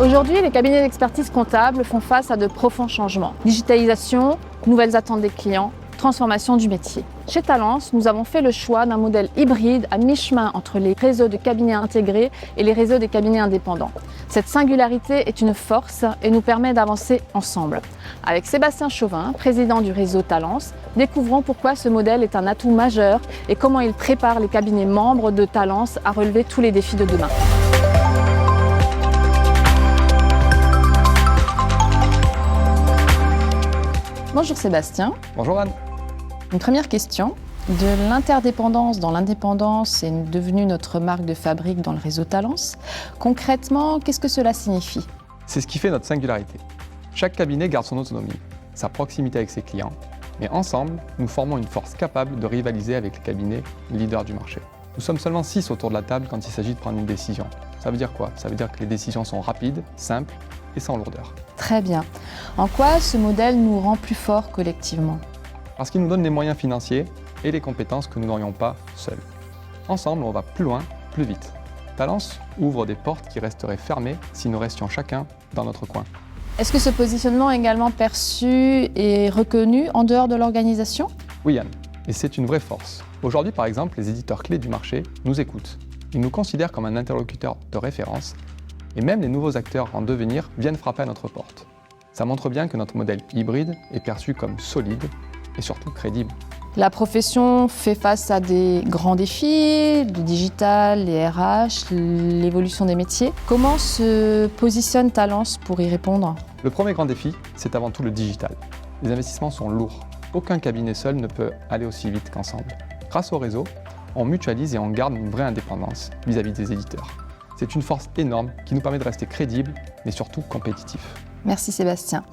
Aujourd'hui, les cabinets d'expertise comptable font face à de profonds changements. Digitalisation, nouvelles attentes des clients, transformation du métier. Chez Talence, nous avons fait le choix d'un modèle hybride à mi-chemin entre les réseaux de cabinets intégrés et les réseaux des cabinets indépendants. Cette singularité est une force et nous permet d'avancer ensemble. Avec Sébastien Chauvin, président du réseau Talence, découvrons pourquoi ce modèle est un atout majeur et comment il prépare les cabinets membres de Talence à relever tous les défis de demain. Bonjour Sébastien. Bonjour Anne. Une première question. De l'interdépendance dans l'indépendance est devenue notre marque de fabrique dans le réseau Talence. Concrètement, qu'est-ce que cela signifie ? C'est ce qui fait notre singularité. Chaque cabinet garde son autonomie, sa proximité avec ses clients, mais ensemble, nous formons une force capable de rivaliser avec les cabinets leaders du marché. Nous sommes seulement 6 autour de la table quand il s'agit de prendre une décision. Ça veut dire quoi ? Ça veut dire que les décisions sont rapides, simples et sans lourdeur. Très bien. En quoi ce modèle nous rend plus forts collectivement ? Parce qu'il nous donne les moyens financiers et les compétences que nous n'aurions pas seuls. Ensemble, on va plus loin, plus vite. Talence ouvre des portes qui resteraient fermées si nous restions chacun dans notre coin. Est-ce que ce positionnement est également perçu et reconnu en dehors de l'organisation ? Oui Anne, et c'est une vraie force. Aujourd'hui par exemple, les éditeurs clés du marché nous écoutent. Ils nous considèrent comme un interlocuteur de référence et même les nouveaux acteurs en devenir viennent frapper à notre porte. Ça montre bien que notre modèle hybride est perçu comme solide et surtout crédible. La profession fait face à des grands défis, le digital, les RH, l'évolution des métiers. Comment se positionne Talence pour y répondre ? Le premier grand défi, c'est avant tout le digital. Les investissements sont lourds. Aucun cabinet seul ne peut aller aussi vite qu'ensemble. Grâce au réseau, on mutualise et on garde une vraie indépendance vis-à-vis des éditeurs. C'est une force énorme qui nous permet de rester crédibles, mais surtout compétitifs. Merci Sébastien.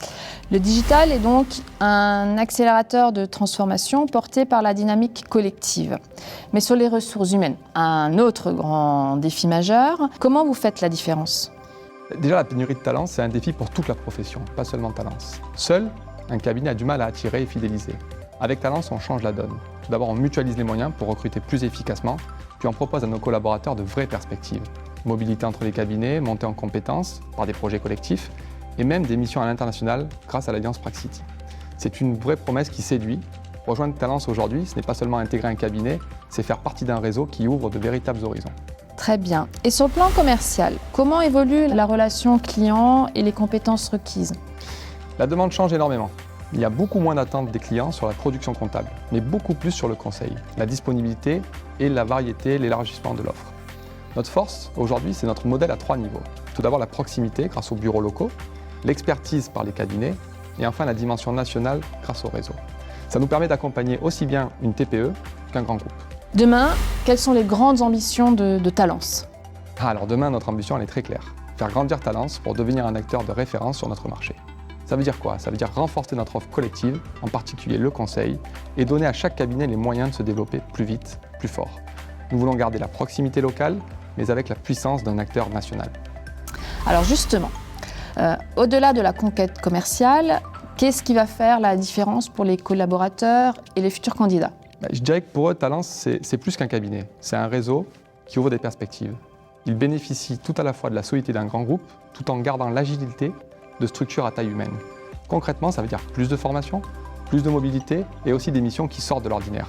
Le digital est donc un accélérateur de transformation porté par la dynamique collective. Mais sur les ressources humaines, un autre grand défi majeur, comment vous faites la différence ? Déjà, la pénurie de talents, c'est un défi pour toute la profession, pas seulement Talence. Seul, un cabinet a du mal à attirer et fidéliser. Avec Talence, on change la donne. Tout d'abord, on mutualise les moyens pour recruter plus efficacement, puis on propose à nos collaborateurs de vraies perspectives. Mobilité entre les cabinets, montée en compétences par des projets collectifs, et même des missions à l'international grâce à l'Alliance Praxity. C'est une vraie promesse qui séduit. Rejoindre Talence aujourd'hui, ce n'est pas seulement intégrer un cabinet, c'est faire partie d'un réseau qui ouvre de véritables horizons. Très bien. Et sur le plan commercial, comment évolue la relation client et les compétences requises ? La demande change énormément. Il y a beaucoup moins d'attentes des clients sur la production comptable, mais beaucoup plus sur le conseil, la disponibilité et la variété, l'élargissement de l'offre. Notre force, aujourd'hui, c'est notre modèle à 3 niveaux. Tout d'abord, la proximité grâce aux bureaux locaux, l'expertise par les cabinets et enfin la dimension nationale grâce au réseau. Ça nous permet d'accompagner aussi bien une TPE qu'un grand groupe. Demain, quelles sont les grandes ambitions de Talence ? Alors demain, notre ambition elle est très claire. Faire grandir Talence pour devenir un acteur de référence sur notre marché. Ça veut dire quoi ? Ça veut dire renforcer notre offre collective, en particulier le conseil, et donner à chaque cabinet les moyens de se développer plus vite, plus fort. Nous voulons garder la proximité locale, mais avec la puissance d'un acteur national. Alors justement, au-delà de la conquête commerciale, qu'est-ce qui va faire la différence pour les collaborateurs et les futurs candidats ? Je dirais que pour eux, Talence, c'est plus qu'un cabinet. C'est un réseau qui ouvre des perspectives. Ils bénéficient tout à la fois de la solidité d'un grand groupe, tout en gardant l'agilité de structures à taille humaine. Concrètement, ça veut dire plus de formation, plus de mobilité et aussi des missions qui sortent de l'ordinaire.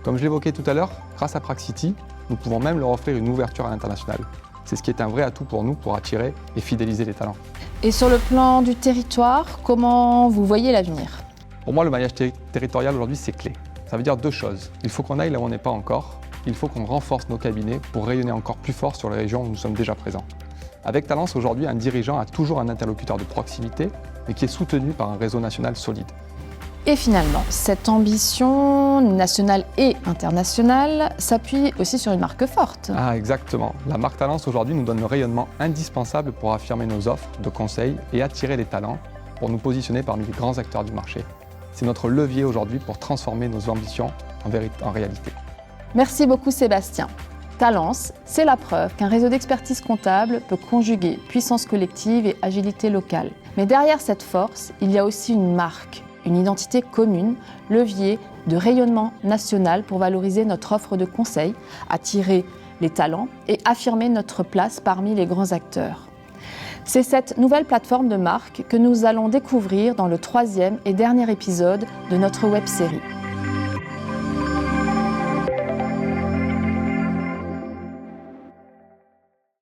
Comme je l'évoquais tout à l'heure, grâce à Praxity, nous pouvons même leur offrir une ouverture à l'international. C'est ce qui est un vrai atout pour nous pour attirer et fidéliser les talents. Et sur le plan du territoire, comment vous voyez l'avenir ? Pour moi, le maillage territorial aujourd'hui, c'est clé. Ça veut dire 2 choses. Il faut qu'on aille là où on n'est pas encore. Il faut qu'on renforce nos cabinets pour rayonner encore plus fort sur les régions où nous sommes déjà présents. Avec Talence, aujourd'hui, un dirigeant a toujours un interlocuteur de proximité, mais qui est soutenu par un réseau national solide. Et finalement, cette ambition nationale et internationale s'appuie aussi sur une marque forte. Ah, exactement. La marque Talence aujourd'hui nous donne le rayonnement indispensable pour affirmer nos offres de conseils et attirer les talents pour nous positionner parmi les grands acteurs du marché. C'est notre levier aujourd'hui pour transformer nos ambitions en réalité. Merci beaucoup Sébastien. Talence, c'est la preuve qu'un réseau d'expertise comptable peut conjuguer puissance collective et agilité locale. Mais derrière cette force, il y a aussi une marque, une identité commune, levier de rayonnement national pour valoriser notre offre de conseil, attirer les talents et affirmer notre place parmi les grands acteurs. C'est cette nouvelle plateforme de marque que nous allons découvrir dans le 3e et dernier épisode de notre web-série.